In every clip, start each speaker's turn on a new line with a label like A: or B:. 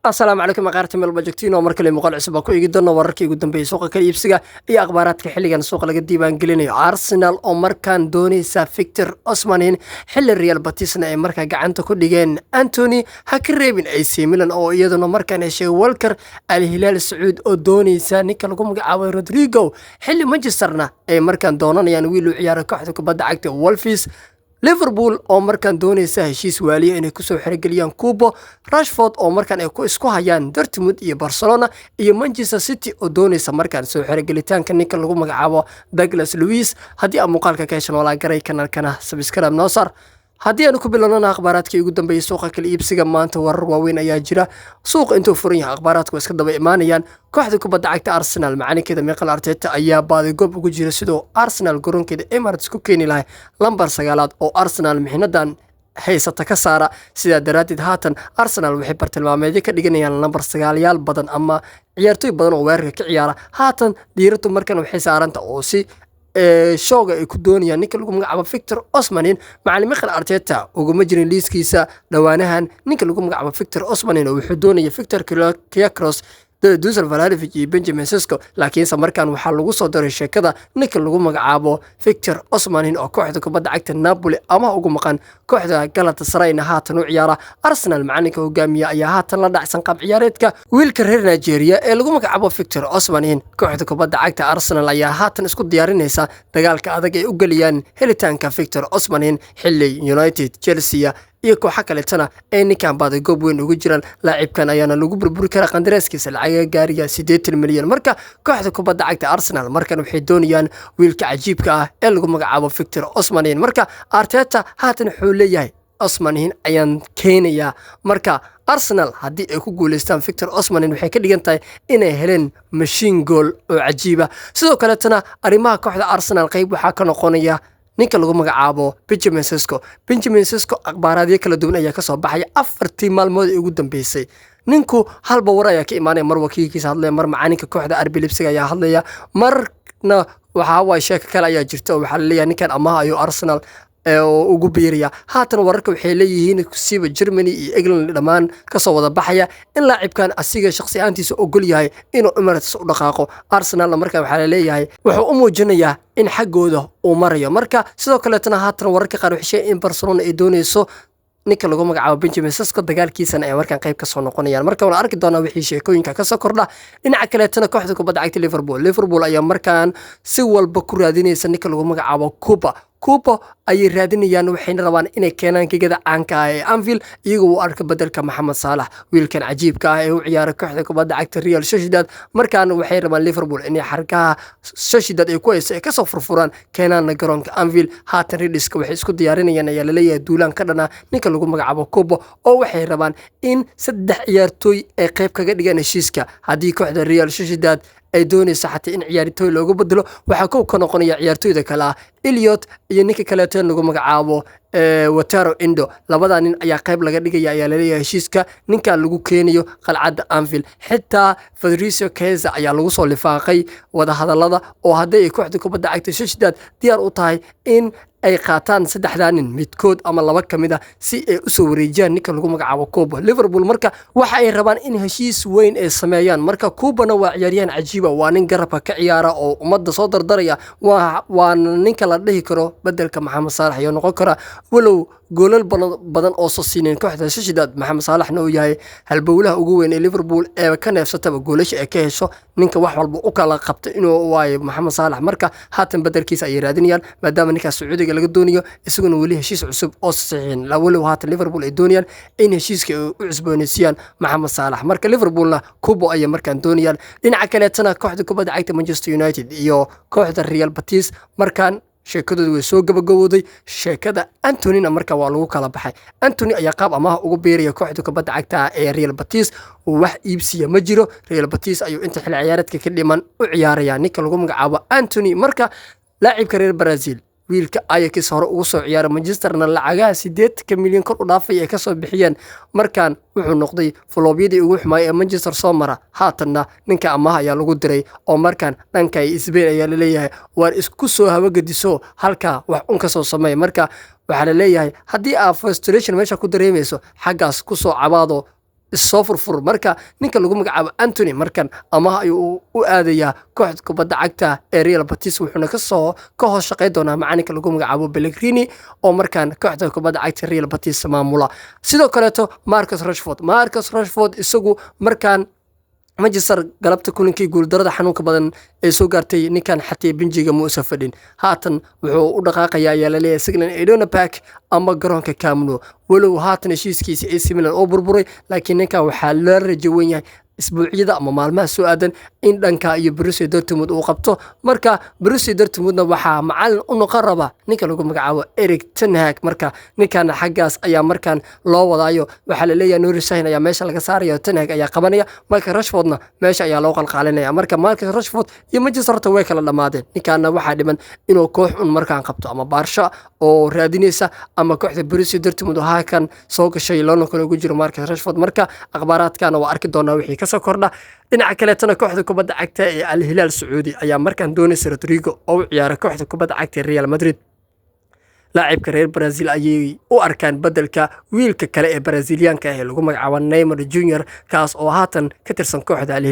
A: السلام عليكم مقارتي مeel bajagtiin oo markale muuqaal cusub ku eegi doona wararkii ugu dambeeyay suuqa kala iibsiga iyo akhbaaraadka xilligan suuqa laga diiwaan gelinayo Arsenal oo markaan doonaysa Victor Osimhen xilli Real Betisna ay markaa gacanta ku dhigeen Anthony ha ka reebin AC Milan oo iyaduna markaan heshay Walker Al Hilal Saud oo doonaysa ninka lagu magacaabo Rodrigo xilli Manchesterna ay markaan doonanayaan wiil u ciyaara kooxda kubadda cagta Wolves Liverpool oo markaan doonaysa heshiis waaliye inay ku soo xirigeliyaan Kubo Rashford oo markaan ay ku isku hayaan Dortmund iyo Barcelona iyo Manchester City oo doonaysa markaan soo xirigelitaanka ninka lagu magacaabo Douglas Luiz haddii aan muuqaalka ka heshan wala garay kanaalkana subscribe noo sar haddii aan ku bilownaa akhbaaraadkii ugu dambeeyay suuqa kala iibsiga maanta warar waaweyn ayaa jira suuqa intuu furan yahay akhbaaraadku iska daba imaanayaan kooxda kubadda cagta Arsenal macalinkeeda Mikel Arteta ayaa baaday goob ugu jira sidoo Arsenal garoonkeeda Emirates ku keeni lahay lambar 9 oo Arsenal mixnadan haysata ka saara sida daraadid haatan Arsenal waxay bartilmaameedyo ka dhiganayaan lambar 9 yaal badan ama ciyaartoy badan oo weerarka ka ciyaara haatan diiradu markan waxay saaranta oo si showga ay ku doonayaan ninka lagu magacaabo Victor Osimhen macallin Mikel Arteta uguma jirin liiskiisa dhawaanahan ninka lagu magacaabo Victor Osimhen oo wuxuu doonaya Victor Kyakros Dusan Vlahovic iyo Benjamin Sesko laakiin markaan waxaa lagu soo daray sheekada ninka lagu magacaabo Victor Osimhen oo kooxda kubadda cagta Napoli ama ugu maqan kooxda Galatasaray haatan u ciyaara Arsenal macalinka hogaamiya ayaa haatan la dhacsan qaab ciyaareedka wiilka reer Nigeria ee lagu magacaabo Victor Osimhen kooxda kubadda cagta Arsenal ayaa haatan isku diyaarinaysa dagaalka adag ay u galiyaan helitaanka Victor Osimhen xilli United Chelsea iyo kooxo kale tana ay ninkan baaday goob weyn ugu jiraan laacibkan ayaana lagu burburi karaa qandaraaskiisa lacag gaariga 80 milyan marka kooxda kubadda cagta Arsenal markan waxay doonayaan wiilka cajiibka ah ee lagu magacaabo Victor Osimhen marka Arteta haatan wuxuu leeyahay Osimhen ayaan keenaya marka Arsenal haddii ay ku guuleystaan Victor Osimhen waxay ka dhigan tahay inay heleen machine goal oo cajiiba sidoo kale tana arrimaha kooxda Arsenal qayb waxa ka noqonaya ninka lagu magacaabo Benjamin Sesko akhbaaraadyo kala duwan ayaa ka soo baxay 4 maalmood ee ugu dambeysay ninku halba war ayaa ka imaanay mar wakiilkiisa hadlay mar macalinka kooxda RB Leipzig ayaa hadlaya marna waxa waa sheeko kale ayaa jirta oo waxa la leeyahay ninkan amaah ayu Arsenal oo ugu biiriya haatan wararka waxay leeyihiin kusiba Germany iyo England dhamaan ka soo wada baxaya in laacibkan asiga shakhsi ahaantiisa ogol yahay inuu Emirates u dhaqaaqo Arsenal markaa waxa la leeyahay wuxuu u muujinayaa in xaggooda uu marayo marka sidoo kale tan haatan wararka qaar waxay in Barcelona ay doonayso ninka lagu magacaabo Benjamin Sesko dagaalkiisana ay markaan qayb ka soo noqonayaan marka wala arki doona wixii sheekooyinka ka soo kordha dhinaca kale tan kooxda kubadda cagta Liverpool ayaa markaan si walba ku raadinaysa ninka lagu magacaabo Kubo ay raadinayaan waxayna rabaan inay keenaan gegada caanka ah ee Anfield iyagoo u arka bedelka Mohamed Salah wiilkan cajiibka ah ee u ciyaara kooxda kubadda cagta Real Sociedad markaan waxay rabaan Liverpool inay xarkaha Sociedad ay ku hayso ka soo furfuraan keenaan garoonka Anfield haatan Rediska waxay isku diyaarinayaan ayaa la leeyahay duulaan ka dhana ninka lagu magacaabo Kubo oo waxay rabaan in 3 ciyaartoy ay qayb kaga dhigaan heshiiska haddii kooxda Real Sociedad ay doonaysa xataa in ciyaartoy loogu bedelo waxa ka noqonaya ciyaartoyda kala Elliot iyo ninka kale ee lagu magacaabo Wataru Endo labada nin ayaa qayb laga dhigaya ayaa la leeyahay heshiiska ninka lagu keenayo qalcadda Anfield xitaa Fabrizio Chiesa ayaa lagu soo lifaaqay wada hadalada oo haddii ay kooxda kubadda cagta Sociedad diyaar u tahay in ay qaataan 3 nin midkood ama 2 kamid ah si ay u soo wareejiyaan ninka lagu magacaabo Kubo Liverpool marka waxa ay rabaan in heshiis weyn ay sameeyaan marka Kubona waa ciyaaryahan cajiiba waa nin garabka ka ciyaara oo umada soo dardaraya waa ninka la dhihi karo bedelka Mohamed Salah iyo noqon kara walow goolal badan oo soo siineen kooxda Sociedad Mohamed Salah uu yahay halbowlaha ugu weyn ee Liverpool ee ka neefsataba goolasha ay ka hesho ninka wax walba u kala qabtay inuu waayo Mohamed Salah marka haatan bedelkiisa ay raadinayaan maadaama ninka Sacuudiga laga doonayo isaguna wali heshiis cusub oo saxiixin la wali haatan Liverpool ay doonayaan in heshiiska u cusboonaysiiyaan Mohamed Salah marka Liverpoolna Kubo ay markaan doonayaan dhinaca kale tan kooxda kubadda cagta Manchester United iyo kooxda Real Betis markaan sheekadoodu way soo gabagabowday sheekada Anthony marka waa lagu kala baxay Anthony ayaa qaab amaah ugu beeraya kooxda kubadda cagta ee Real Betis wax iibsiya ma jiro Real Betis ayuu inta xil ciyaareedka ka dhiman u ciyaaraya ninka lagu magacaabo Anthony marka laacibka reer Brazil wiilka Ajax hore ugu soo ciyaara Manchesterna lacagaha 80 milyan kor u dhaafay ay ka soo bixiyeen markaan wuxuu noqday floobyadii ugu xumaay ee Manchester soo mara haatanna ninka amaah ayaa lagu diray oo markaan dhanka Spain ayaa la leeyahay war isku soo hawagadiso halka wax un ka soo sameey marka waxa la leeyahay haddii aad frustration meesha ku dareemayso xaggaas ku soo cabaado soo furfur marka ninka lagu magacaabo Anthony markan amaah ayuu u aadayaa kooxda kubadda cagta ee Real Betis wuxuuna ka hoos shaqeyn doonaa macalinka lagu magacaabo Pellegrini oo markan kooxda kubadda cagta Real Betis maamula sidoo kaleeto Marcus Rashford isagu markan Manchester galabta kulankii guuldarada xanuunka badan ee soo gaartay ninkan xatay Benjiga Musa fadhin haatan wuxuu u dhaqaaqayaa ayaa la leeyahay Signal Iduna Park ama garoonka Camp Nou walow haatan heshiiskiisa AC Milan oo burburay laakiin ninkan waxaa la rajayn yahay isbuucyada ama maalmaha soo aadan in dhanka iyo Borussia Dortmund uu qabto marka Borussia Dortmundna waxaa macallin u noqon raba ninka lagu magacaabo Erik ten Hag marka ninkan xaggaas ayaa markan loo wadaayo waxaa la leeyahay Nuri Sahin ayaa meesha laga saarayo ten Hag ayaa qabanaya Marcus Rashfordna meesha ayaa loo qalqaalinaya marka Marcus Rashford iyo Manchester way kala dhamaadeen ninkan waxaa dhiman inuu koox un markan qabto ama Barca oo raadinaysa ama kooxda Borussia Dortmund oo halkan soo gashay loona kala ugu jiro Marcus Rashford marka akhbaaradkana waa arki doonaa wixii ka soo kordha dhinaca kale tan kooxda kubadda cagta ee Al Hilal Saudi ayaa markan doonaysa Rodrigo oo u ciyaara kooxda kubadda cagta Real Madrid لاعبka reer Brazil ayay u arkaan bedelka wiilka kale ee Brazilianka ah lagu magacaabo Neymar Jr kaas oo haatan ka tirsan kooxda Al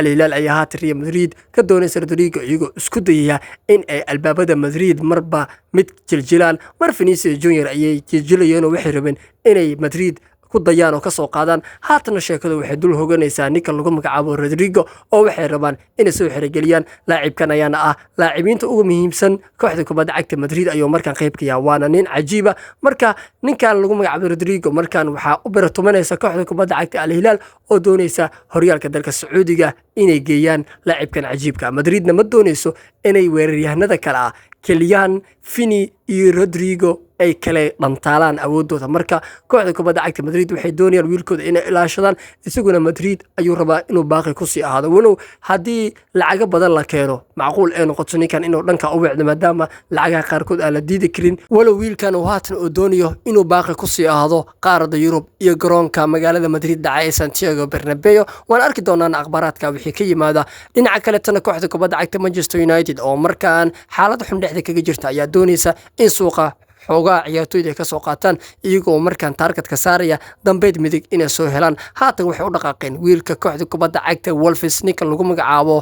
A: Hilal ayaa haatan Real Madrid ka doonaysa Rodrigo iyagoo isku dayaya in ay albaabada Madrid marba mid jiljilaan mar Vinicius Jr ayay jiljilayeen oo waxay rabeen inay Madrid ku dayaan oo ka soo qaadaan haatan sheekadu waxay dul hoganaysaa ninka lagu magacaabo Rodrigo oo waxay rabaan inay soo xirigeliyaan laacibkan ayaana ah laacibiinta ugu muhiimsan kooxda kubadda cagta Madrid ayuu markan qayb ka yahay waana nin cajiiba marka ninkan lagu magacaabo Rodrigo markan waxa u baratumanaysa kooxda kubadda cagta Al Hilal oo doonaysa horyaalka dalka Sacuudiga inay geeyaan laacibkan cajiibka Madridna ma doonayso inay weeraryahanada kale ah Kylian Fini iyo Rodrigo ay kale dhantaalaan awoodooda marka kooxda kubadda cagta Madrid waxay doonayaan wiilkooda inay ilaashadaan isaguna Madrid ayuu rabaa inuu baaqi ku sii ahaado walow hadii lacaga badan la keeno macquul ee noqoto ninkan inuu dhanka u wacdo maadaama lacagaha qaarkood aan la diidi karin walow wiilkan uu haatan oo doonayo inuu baaqi ku sii ahaado qaaradda Yurub iyo garoonka magaalada Madrid dhacay Santiago Bernabeu waan arki doonaa akhbaaradka wixii ka yimaada dhinaca kale tan kooxda kubadda cagta Manchester United oo markaan xaalad xun dhexda kaga jirta ayaa doonaysa in suuqa xoogaa ciyaartooyda ka soo qaataan iyagoo markan targetka saaraya dambeed midig inay soo helaan haatan waxay u dhaqaaqeen wiilka kooxda kubadda cagta Wolves ninka lagu magacaabo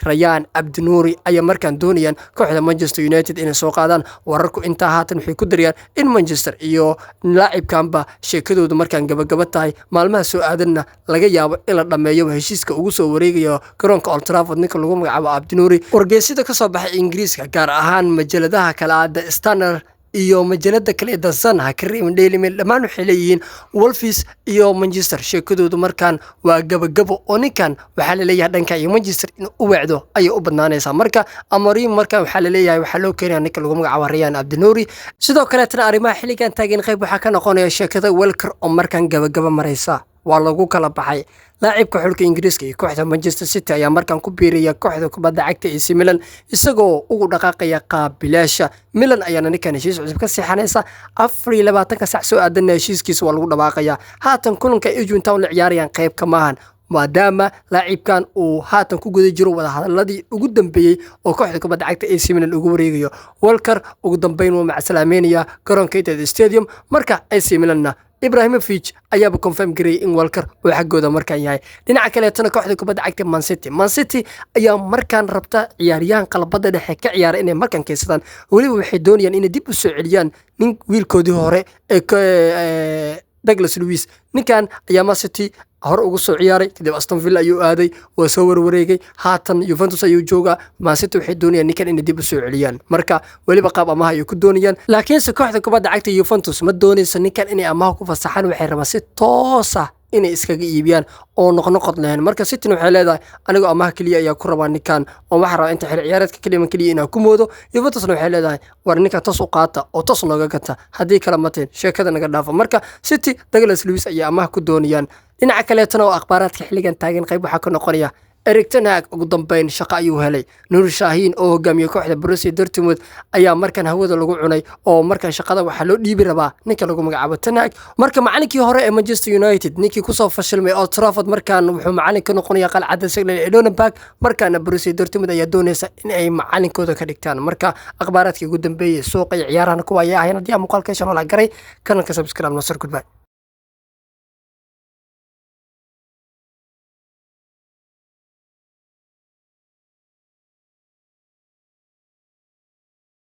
A: Rayaan Abdinouri ayaa markan doonayaan kooxda Manchester United inay soo qaadaan wararku inta haatan waxay ku darayaan in Manchester iyo laacibkanba sheekadoodu markan gabagaba tahay maalmaha soo aadanna laga yaabo in la dhameeyo heshiiska ugu soo wareegayo garoonka Old Trafford ninka lagu magacaabo Abdinouri wargeysida ka soo baxay Ingiriiska gaar ahaan majaladaha kala The Standard iyo majalada kale The Sun Karim Daily Mail dhamaan waxay leeyihiin Wolves iyo Manchester sheekadoodu markan waa gabagabo oo ninkan waxaa la leeyahay dhanka iyo Manchester in u wacdo ay u badnaanaysaa marka Amorim markan waxaa la leeyahay waxa loo keenay ninka lagu magacaabo Rayaan Abdinouri sidoo kale tan arrimaha xilligan taagan qayb waxa ka noqonaya sheekada Walker oo markan gabagabo maraysa waa lagu kala baxay laacibka xulka Ingiriiska iyo kooxda Manchester City ayaa markan ku biiraya kooxda kubadda cagta AC Milan isagoo ugu dhaqaaqaya qaabilaasha Milan ayaana ninkan heshiis cusub ka saxanaysa 24 saac soo aadan heshiiskiisa waa lagu dhawaaqaya haatan kulanka ay Juventus la ciyaarayaan qayb ka maahan maadaama laacibkan uu haatan ku guda jiro wada hadaladii ugu dambeeyay oo kooxda kubadda cagta AC Milan ugu wareegayo Walker ugu dambeyn waa macsalaameynaya garoonka Etihad Stadium marka AC Milanna Ibrahimovic ayaa confirm garay in Walker uu xagooda markan yahay dhinaca kale tan kooxda kubadda cagta Man City ayaa markan rabta ciyaaryahan qalbada dhexe ka ciyaara inay markan keensadaan waliba waxay doonayaan inay dib u soo celiyaan nin wiilkoodii hore ee Douglas Luiz ninkan ayaa Man City hor ugu soo ciyaaray kadib Aston Villa ayuu aaday waa soo warwareegay haatan Juventus ayuu jooga Man City waxay doonayaan ninkan inay dib u soo celiyaan marka waliba qaab amaah ay ku doonayaan laakiin kooxda kubadda cagta Juventus ma doonayso ninkan inay amaah ku fasaxaan waxay rabaan si toos ah inay iskaga iibiyaan oo noqnoqod lahayn marka City waxay leedahay anigu amaah kaliya ayaa ku rabaa ninkan oo waxa rabaa inta xil ciyaareedka kaliya inaa ku moodo Juventus waxay leedahay war ninka toos u qaata oo toos nooga gata hadii kala mateen sheekada naga dhaafo marka City Douglas Luiz ayaa amaah ku doonayaan dhinaca kale tan oo akhbaaradka xilligan taagan qayb waxa ka noqonaya Erik ten Hag ugu dambeyn shaqo ayuu helay Nur Sahin oo hogaamiye kooxda Borussia Dortmund ayaa markan hawada lagu cunay oo markan shaqada waxa loo dhiibi rabaa ninka lagu magacaabo ten Hag marka macallinkii hore ee Manchester United ninkii ku soo fashilmay Old Trafford markan wuxuu macallin ka noqonayaa qalcadda Signal Iduna Park markan Borussia Dortmund ayaa doonaysa in ay macallinkooda ka dhigtaan marka akhbaaradkii ugu dambeeyay suuqa ciyaaraha kuwa ayaa ahayn hadii muuqaalka shan la garay kanalka subscribe nasir goodbye